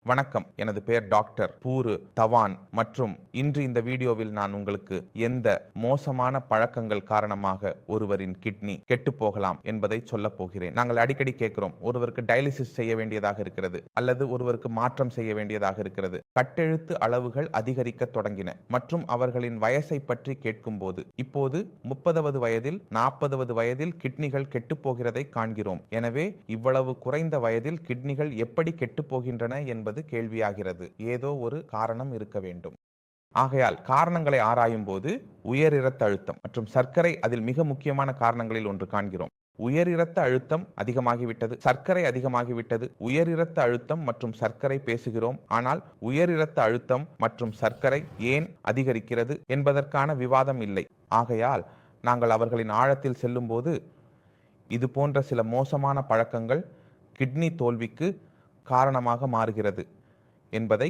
வணக்கம். எனது பெயர் டாக்டர் பூரு தவான் மற்றும் இன்று இந்த வீடியோவில் நான் உங்களுக்கு எந்த மோசமான பழக்கங்கள் காரணமாக ஒருவரின் கிட்னி கெட்டு போகலாம் என்பதை சொல்ல போகிறேன். நாங்கள் அடிக்கடி கேட்கிறோம், ஒருவருக்கு டயாலிசிஸ் செய்ய வேண்டியதாக இருக்கிறது அல்லது ஒருவருக்கு மாற்றம் செய்ய வேண்டியதாக இருக்கிறது. கட்டெழுத்து அளவுகள் அதிகரிக்க தொடங்கின மற்றும் அவர்களின் வயசை பற்றி கேட்கும் போது இப்போது 30வது வயதில் 40வது வயதில் கிட்னிகள் கெட்டு போகிறதை காண்கிறோம். எனவே இவ்வளவு குறைந்த வயதில் கிட்னிகள் எப்படி கெட்டு போகின்றன என்பது கேள்வியாகிறது. ஏதோ ஒரு காரணம் இருக்க வேண்டும். ஆகையால் காரணங்களை ஆராயும் போது உயர் இரத்த அழுத்தம் மற்றும் சர்க்கரை அதில் மிக முக்கியமான காரணங்களில் ஒன்று காண்கிறோம். உயர் இரத்த அழுத்தம் அதிகமாகிவிட்டது, சர்க்கரை அதிகமாகிவிட்டது. உயர் இரத்த அழுத்தம் மற்றும் சர்க்கரை பேசுகிறோம், ஆனால் உயர் இரத்த அழுத்தம் மற்றும் சர்க்கரை ஏன் அதிகரிக்கிறது என்பதற்கான விவாதம் இல்லை. ஆகையால் நாங்கள் அவர்களின் ஆழத்தில் செல்லும் போது இது போன்ற சில மோசமான பழக்கங்கள் கிட்னி தோல்விக்கு காரணமாக மாறுகிறது என்பதை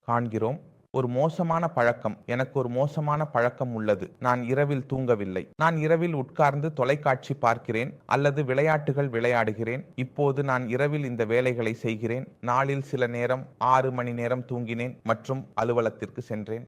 காண்கிறோம். ஒரு மோசமான பழக்கம், எனக்கு ஒரு மோசமான பழக்கம் உள்ளது. நான் இரவில் தூங்கவில்லை, நான் இரவில் உட்கார்ந்து தொலைக்காட்சி பார்க்கிறேன் அல்லது விளையாட்டுகள் விளையாடுகிறேன். இப்போது நான் இரவில் இந்த வேலைகளை செய்கிறேன். நாளில் சில நேரம் 6 மணி நேரம் தூங்கினேன் மற்றும் அலுவலகத்திற்கு சென்றேன்.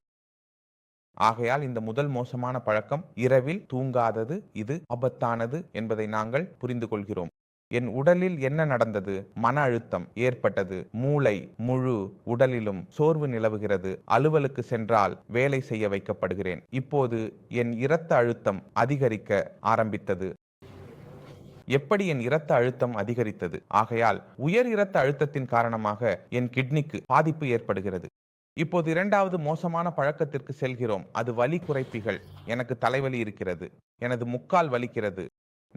ஆகையால் இந்த முதல் மோசமான பழக்கம் இரவில் தூங்காதது, இது ஆபத்தானது என்பதை நாங்கள் புரிந்து கொள்கிறோம். என் உடலில் என்ன நடந்தது? மன அழுத்தம் ஏற்பட்டது. மூளை முழு உடலிலும் சோர்வு நிலவுகிறது. அலுவலுக்கு சென்றால் வேலை செய்ய வைக்கப்படுகிறேன். இப்போது என் இரத்த அழுத்தம் அதிகரிக்க ஆரம்பித்தது. எப்படி என் இரத்த அழுத்தம் அதிகரித்தது? ஆகையால் உயர் இரத்த அழுத்தத்தின் காரணமாக என் கிட்னிக்கு பாதிப்பு ஏற்படுகிறது. இப்போது இரண்டாவது மோசமான பழக்கத்திற்கு செல்கிறோம். அது வலி குறைப்பிகள். எனக்கு தலைவலி இருக்கிறது, எனது முக்கால் வலிக்கிறது.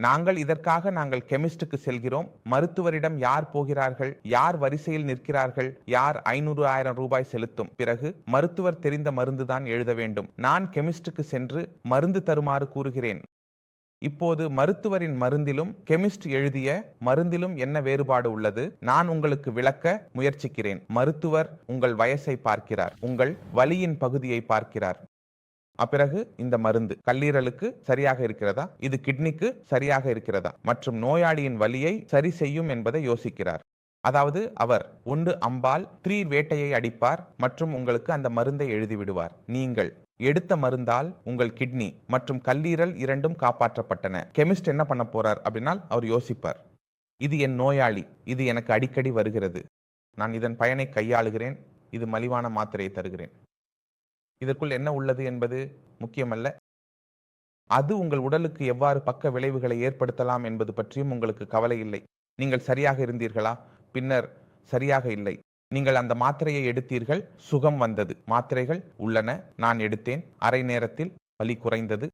நாங்கள் கெமிஸ்டுக்கு செல்கிறோம். மருத்துவரிடம் யார் போகிறார்கள்? யார் வரிசையில் நிற்கிறார்கள்? யார் 500,000 ரூபாய் செலுத்தும்? பிறகு மருத்துவர் தெரிந்த மருந்துதான் எழுத வேண்டும். நான் கெமிஸ்டுக்கு சென்று மருந்து தருமாறு கூறுகிறேன். இப்போது மருத்துவரின் மருந்திலும் கெமிஸ்ட் எழுதிய மருந்திலும் என்ன வேறுபாடு உள்ளது? நான் உங்களுக்கு விளக்க முயற்சிக்கிறேன். மருத்துவர் உங்கள் வயசை பார்க்கிறார், உங்கள் வலியின் பகுதியை பார்க்கிறார். பிறகு இந்த மருந்து கல்லீரலுக்கு சரியாக இருக்கிறதா, இது கிட்னிக்கு சரியாக இருக்கிறதா மற்றும் நோயாளியின் வலியை சரி செய்யும் என்பதை யோசிக்கிறார். அதாவது அவர் ஒன்று அம்பால் 3 வேட்டையை அடிப்பார் மற்றும் உங்களுக்கு அந்த மருந்தை எழுதிவிடுவார். நீங்கள் எடுத்த மருந்தால் உங்கள் கிட்னி மற்றும் கல்லீரல் இரண்டும் காப்பாற்றப்பட்டன. கெமிஸ்ட் என்ன பண்ண போறார் அப்படின்னா அவர் யோசிப்பார், இது என் நோயாளி, இது எனக்கு அடிக்கடி வருகிறது, நான் இதன் பயனை கையாளுகிறேன், இது மலிவான மாத்திரையை தருகிறேன். இதற்குள் என்ன உள்ளது என்பது முக்கியமல்ல. அது உங்கள் உடலுக்கு எவ்வாறு பக்க விளைவுகளை ஏற்படுத்தலாம் என்பது பற்றியும் உங்களுக்கு கவலை இல்லை. நீங்கள் சரியாக இருந்தீர்களா? பின்னர் சரியாக இல்லை. நீங்கள் அந்த மாத்திரையை எடுத்தீர்கள், சுகம் வந்தது, மாத்திரைகள் உள்ளன, நான் எடுத்தேன், அரை நேரத்தில் வலி குறைந்தது.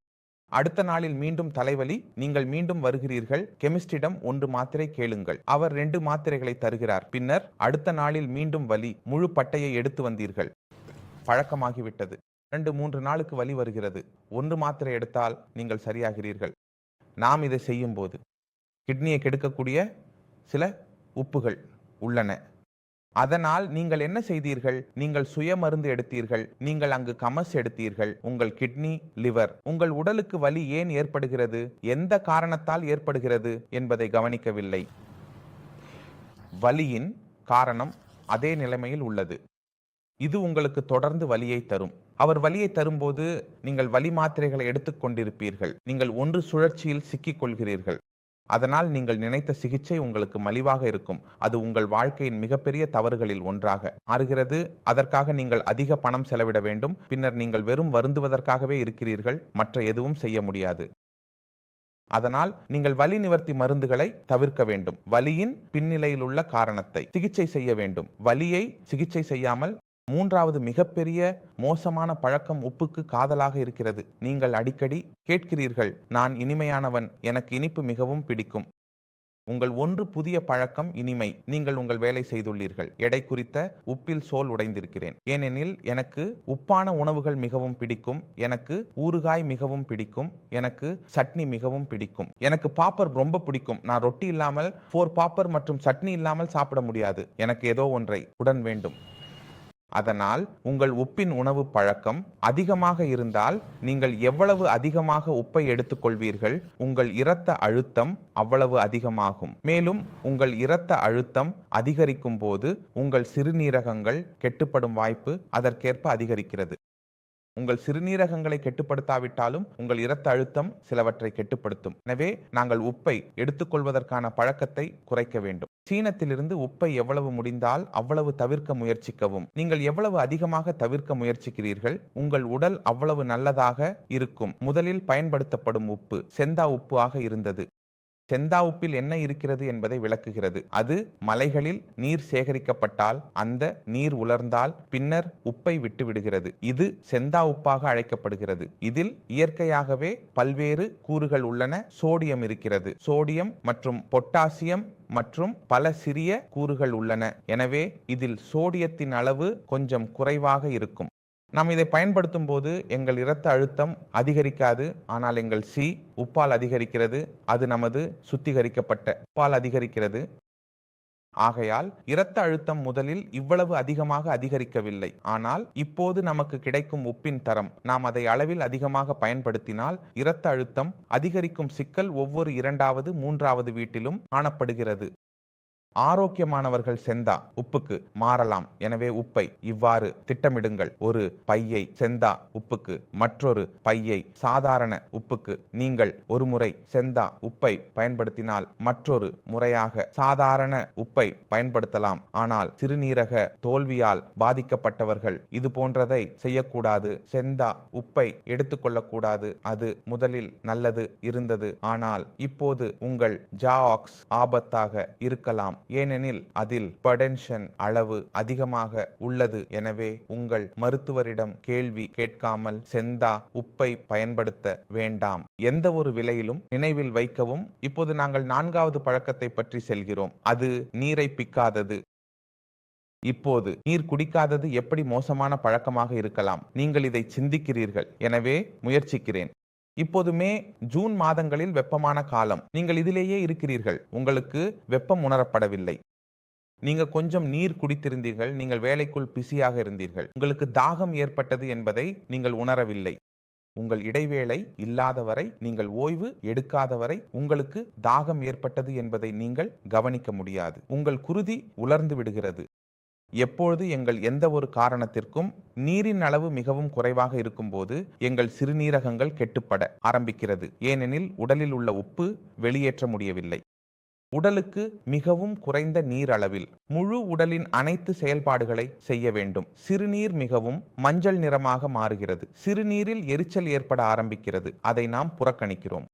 அடுத்த நாளில் மீண்டும் தலைவலி, நீங்கள் மீண்டும் வருகிறீர்கள். கெமிஸ்டிடம் 1 மாத்திரை கேளுங்கள், அவர் 2 மாத்திரைகளை தருகிறார். பின்னர் அடுத்த நாளில் மீண்டும் வலி, முழு பட்டையை எடுத்து வந்தீர்கள். பழக்கமாகிவிட்டது. 2-3 நாளுக்கு வலி வருகிறது. 1 மாத்திரை எடுத்தால் நீங்கள் சரியாகிறீர்கள். நாம் இதை செய்யும் போது கிட்னியை கெடுக்கக்கூடிய சில உப்புகள் உள்ளன. அதனால் நீங்கள் என்ன செய்தீர்கள்? நீங்கள் சுய மருந்து எடுத்தீர்கள், நீங்கள் அங்கு கமஸ் எடுத்தீர்கள். உங்கள் கிட்னி, லிவர், உங்கள் உடலுக்கு வலி ஏன் ஏற்படுகிறது, எந்த காரணத்தால் ஏற்படுகிறது என்பதை கவனிக்கவில்லை. வலியின் காரணம் அதே நிலைமையில் உள்ளது. இது உங்களுக்கு தொடர்ந்து வலியை தரும். அவர் வலியை தரும்போது நீங்கள் வலி மாத்திரைகளை எடுத்துக்கொண்டிருப்பீர்கள். நீங்கள் ஒன்று சுழற்சியில் சிக்கிக் கொள்கிறீர்கள். அதனால் நீங்கள் நினைத்த சிகிச்சை உங்களுக்கு மலிவாக இருக்கும். அது உங்கள் வாழ்க்கையின் மிகப்பெரிய தவறுகளில் ஒன்றாக மாறுகிறது. அதற்காக நீங்கள் அதிக பணம் செலவிட வேண்டும். பின்னர் நீங்கள் வெறும் வருந்துவதற்காகவே இருக்கிறீர்கள், மற்ற எதுவும் செய்ய முடியாது. அதனால் நீங்கள் வலி நிவர்த்தி மருந்துகளை தவிர்க்க வேண்டும். வலியின் பின்னிலையில் உள்ள காரணத்தை சிகிச்சை செய்ய வேண்டும். வலியை சிகிச்சை செய்யாமல் மூன்றாவது மிகப்பெரிய மோசமான பழக்கம் உப்புக்கு காதலாக இருக்கிறது. நீங்கள் அடிக்கடி கேட்கிறீர்கள், நான் இனிமையானவன், எனக்கு இனிப்பு மிகவும் பிடிக்கும். உங்கள் புதிய பழக்கம் இனிமை. நீங்கள் உங்கள் வேலை செய்துள்ளீர்கள். எடை குறித்த உப்பில் சோல் உடைந்திருக்கிறேன். ஏனெனில் எனக்கு உப்பான உணவுகள் மிகவும் பிடிக்கும், எனக்கு ஊறுகாய் மிகவும் பிடிக்கும், எனக்கு சட்னி மிகவும் பிடிக்கும், எனக்கு பாப்பர் ரொம்ப பிடிக்கும். நான் ரொட்டி இல்லாமல் 4 பாப்பர் மற்றும் சட்னி இல்லாமல் சாப்பிட முடியாது. எனக்கு ஏதோ ஒன்றை உடன் வேண்டும். அதனால் உங்கள் உப்பின் உணவு பழக்கம் அதிகமாக இருந்தால் நீங்கள் எவ்வளவு அதிகமாக உப்பை எடுத்துக்கொள்வீர்கள், உங்கள் இரத்த அழுத்தம் அவ்வளவு அதிகமாகும். மேலும் உங்கள் இரத்த அழுத்தம் அதிகரிக்கும் போது உங்கள் சிறுநீரகங்கள் கெட்டுப்படும் வாய்ப்பு அதற்கேற்ப அதிகரிக்கிறது. உங்கள் சிறுநீரகங்களை கெட்டுப்படுத்தாவிட்டாலும் உங்கள் இரத்த அழுத்தம் சிலவற்றை கெட்டுப்படுத்தும். எனவே நாங்கள் உப்பை எடுத்துக்கொள்வதற்கான பழக்கத்தை குறைக்க வேண்டும். சீனத்திலிருந்து உப்பை எவ்வளவு முடிந்தால் அவ்வளவு தவிர்க்க முயற்சிக்கவும். நீங்கள் எவ்வளவு அதிகமாக தவிர்க்க முயற்சிக்கிறீர்கள், உங்கள் உடல் அவ்வளவு நல்லதாக இருக்கும். முதலில் பயன்படுத்தப்படும் உப்பு செந்தா உப்பு ஆக இருந்தது. செந்தா உப்பில் என்ன இருக்கிறது என்பதை விளக்குகிறது. அது மலைகளில் நீர் சேகரிக்கப்பட்டால் அந்த நீர் உலர்ந்தால் பின்னர் உப்பை விட்டு விடுகிறது. இது செந்தா உப்பாக அழைக்கப்படுகிறது. இதில் இயற்கையாகவே பல்வேறு கூறுகள் உள்ளன. சோடியம் இருக்கிறது. சோடியம் மற்றும் பொட்டாசியம் மற்றும் பல சிறிய கூறுகள் உள்ளன. எனவே இதில் சோடியத்தின் அளவு கொஞ்சம் குறைவாக இருக்கும். நாம் இதை பயன்படுத்தும் போது எங்கள் இரத்த அழுத்தம் அதிகரிக்காது. ஆனால் எங்கள் உப்பால் அதிகரிக்கிறது. அது நமது சுத்திகரிக்கப்பட்ட உப்பால் அதிகரிக்கிறது. ஆகையால் இரத்த அழுத்தம் முதலில் இவ்வளவு அதிகமாக அதிகரிக்கவில்லை. ஆனால் இப்போது நமக்கு கிடைக்கும் உப்பின் தரம் நாம் அதை அளவில் அதிகமாக பயன்படுத்தினால் இரத்த அழுத்தம் அதிகரிக்கும் சிக்கல் ஒவ்வொரு 2வது 3வது வீட்டிலும் காணப்படுகிறது. ஆரோக்கியமானவர்கள் செந்தா உப்புக்கு மாறலாம். எனவே உப்பை இவ்வாறு திட்டமிடுங்கள். ஒரு பையை செந்தா உப்புக்கு, மற்றொரு பையை சாதாரண உப்புக்கு. நீங்கள் ஒரு முறை செந்தா உப்பை பயன்படுத்தினால் மற்றொரு முறையாக சாதாரண உப்பை பயன்படுத்தலாம். ஆனால் சிறுநீரக தோல்வியால் பாதிக்கப்பட்டவர்கள் இது போன்றதை செய்யக்கூடாது. செந்தா உப்பை எடுத்துக்கொள்ளக்கூடாது. அது முதலில் நல்லது இருந்தது. ஆனால் இப்போது உங்கள் ஜாஆக்ஸ் ஆபத்தாக இருக்கலாம். ஏனெனில் அதில் பொட்டன்ஷன் அளவு அதிகமாக உள்ளது. எனவே உங்கள் மருத்துவரிடம் கேள்வி கேட்காமல் செந்தா உப்பை பயன்படுத்த வேண்டாம். எந்த ஒரு விலையிலும் நினைவில் வைக்கவும். இப்போது நாங்கள் 4வது பழக்கத்தை பற்றி செல்கிறோம். அது நீரை பிக்காதது. இப்போது நீர் குடிக்காதது எப்படி மோசமான பழக்கமாக இருக்கலாம்? நீங்கள் இதை சிந்திக்கிறீர்கள். எனவே முயற்சிக்கிறேன். இப்போது மே, ஜூன் மாதங்களில் வெப்பமான காலம். நீங்கள் இதிலேயே இருக்கிறீர்கள். உங்களுக்கு வெப்பம் உணரப்படவில்லை. நீங்க கொஞ்சம் நீர் குடித்திருந்தீர்கள். நீங்கள் வேலைக்குள் பிஸியாக இருந்தீர்கள். உங்களுக்கு தாகம் ஏற்பட்டது என்பதை நீங்கள் உணரவில்லை. உங்கள் இடைவேளை இல்லாதவரை, நீங்கள் ஓய்வு எடுக்காதவரை உங்களுக்கு தாகம் ஏற்பட்டது என்பதை நீங்கள் கவனிக்க முடியாது. உங்கள் குருதி உலர்ந்து விடுகிறது. எப்பொழுது எங்கள் எந்த ஒரு காரணத்திற்கும் நீரின் அளவு மிகவும் குறைவாக இருக்கும்போது எங்கள் சிறுநீரகங்கள் கெட்டுப்பட ஆரம்பிக்கிறது. ஏனெனில் உடலில் உள்ள உப்பு வெளியேற்ற முடியவில்லை. உடலுக்கு மிகவும் குறைந்த நீர் அளவில் முழு உடலின் அனைத்து செயல்பாடுகளை செய்ய வேண்டும். சிறுநீர் மிகவும் மஞ்சள் நிறமாக மாறுகிறது. சிறுநீரில் எரிச்சல் ஏற்பட ஆரம்பிக்கிறது. அதை நாம் புறக்கணிக்கிறோம்.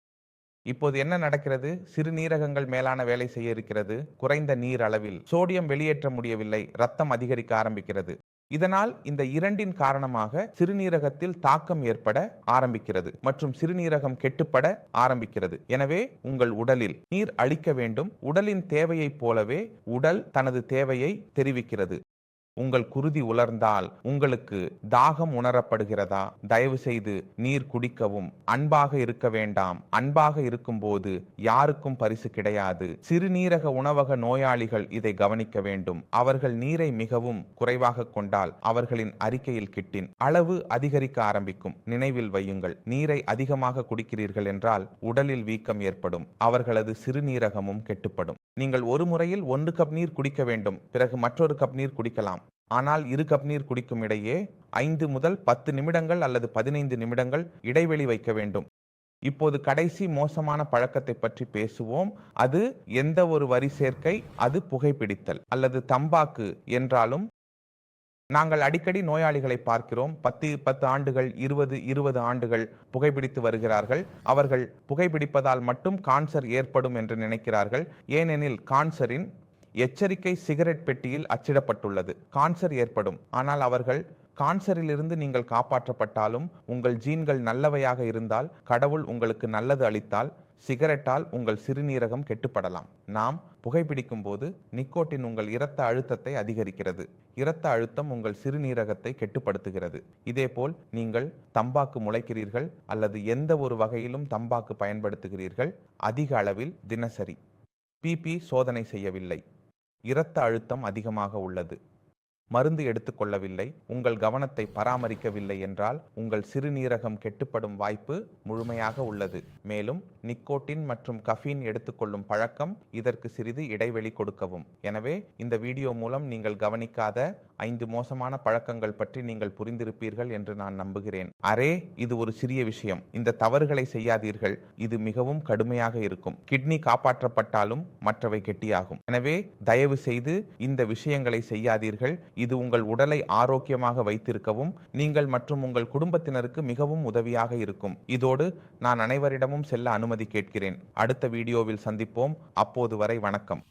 இப்போது என்ன நடக்கிறது? சிறுநீரகங்கள் மேலான வேலை செய்ய இருக்கிறது. குறைந்த நீர் அளவில் சோடியம் வெளியேற்ற முடியவில்லை. ரத்தம் அதிகரிக்க ஆரம்பிக்கிறது. இதனால் இந்த இரண்டின் காரணமாக சிறுநீரகத்தில் தாக்கம் ஏற்பட ஆரம்பிக்கிறது மற்றும் சிறுநீரகம் கெட்டுப்பட ஆரம்பிக்கிறது. எனவே உங்கள் உடலில் நீர் அளிக்க வேண்டும். உடலின் தேவையைப் போலவே உடல் தனது தேவையை தெரிவிக்கிறது. உங்கள் குருதி உலர்ந்தால் உங்களுக்கு தாகம் உணரப்படுகிறதா? தயவு செய்து நீர் குடிக்கவும். அன்பாக இருக்க வேண்டாம். அன்பாக இருக்கும்போது யாருக்கும் பரிசு கிடையாது. சிறுநீரக உணவக நோயாளிகள் இதை கவனிக்க வேண்டும். அவர்கள் நீரை மிகவும் குறைவாக கொண்டால் அவர்களின் அறிக்கையில் கிட்டின் அளவு அதிகரிக்க ஆரம்பிக்கும். நினைவில் வையுங்கள், நீரை அதிகமாக குடிக்கிறீர்கள் என்றால் உடலில் வீக்கம் ஏற்படும். அவர்களது சிறுநீரகமும் கெட்டுப்படும். நீங்கள் ஒரு முறையில் 1 கப் நீர் குடிக்க வேண்டும். பிறகு மற்றொரு கப் நீர் குடிக்கலாம். ஆனால் 2 கப் நீர் குடிக்கும் இடையே 5 முதல் 10 நிமிடங்கள் அல்லது 15 நிமிடங்கள் இடைவெளி வைக்க வேண்டும். இப்போது கடைசி மோசமான பழக்கத்தை பற்றி பேசுவோம். அது எந்த ஒரு வரி சேர்க்கை, அது புகைப்பிடித்தல் அல்லது தம்பாக்கு என்றாலும். நாங்கள் அடிக்கடி நோயாளிகளை பார்க்கிறோம். 10 ஆண்டுகள் 20 ஆண்டுகள் புகைப்பிடித்து வருகிறார்கள். அவர்கள் புகைப்பிடிப்பதால் மட்டும் கான்சர் ஏற்படும் என்று நினைக்கிறார்கள். ஏனெனில் கான்சரின் எச்சரிக்கை சிகரெட் பெட்டியில் அச்சிடப்பட்டுள்ளது. கான்சர் ஏற்படும். ஆனால் அவர்கள் கான்சரிலிருந்து நீங்கள் காப்பாற்றப்பட்டாலும், உங்கள் ஜீன்கள் நல்லவையாக இருந்தால், கடவுள் உங்களுக்கு நல்லது அளித்தால், சிகரெட்டால் உங்கள் சிறுநீரகம் கெட்டுப்படலாம். நாம் புகைப்பிடிக்கும் போது நிக்கோட்டின் உங்கள் இரத்த அழுத்தத்தை அதிகரிக்கிறது. இரத்த அழுத்தம் உங்கள் சிறுநீரகத்தை கெட்டுப்படுத்துகிறது. இதேபோல் நீங்கள் தம்பாக்கு முளைக்கிறீர்கள் அல்லது எந்த ஒரு வகையிலும் தம்பாக்கு பயன்படுத்துகிறீர்கள் அதிக அளவில் தினசரி. பிபி சோதனை செய்யவில்லை. இரத்த அழுத்தம் அதிகமாக உள்ளது. மருந்து எடுத்துக்கொள்ளவில்லை, உங்கள் கவனத்தை பராமரிக்கவில்லை என்றால் உங்கள் சிறுநீரகம் கெட்டுப்படும் வாய்ப்பு முழுமையாக உள்ளது. மேலும் நிக்கோட்டின் மற்றும் கஃபீன் எடுத்துக்கொள்ளும் பழக்கம் இதற்கு சிறிது இடைவெளி கொடுக்கவும். எனவே இந்த வீடியோ மூலம் நீங்கள் கவனிக்காத 5 மோசமான பழக்கங்கள் பற்றி நீங்கள் புரிந்திருப்பீர்கள் என்று நான் நம்புகிறேன். அரே, இது ஒரு சிறிய விஷயம். இந்த தவறுகளை செய்யாதீர்கள். இது மிகவும் கடுமையாக இருக்கும். கிட்னி காப்பாற்றப்பட்டாலும் மற்றவை கெட்டியாகும். எனவே தயவு செய்து இந்த விஷயங்களை செய்யாதீர்கள். இது உங்கள் உடலை ஆரோக்கியமாக வைத்திருக்கவும் நீங்கள் மற்றும் உங்கள் குடும்பத்தினருக்கு மிகவும் உதவியாக இருக்கும். இதோடு நான் அனைவரிடமும் செல்ல அனுமதி கேட்கிறேன். அடுத்த வீடியோவில் சந்திப்போம். அப்போது வரை வணக்கம்.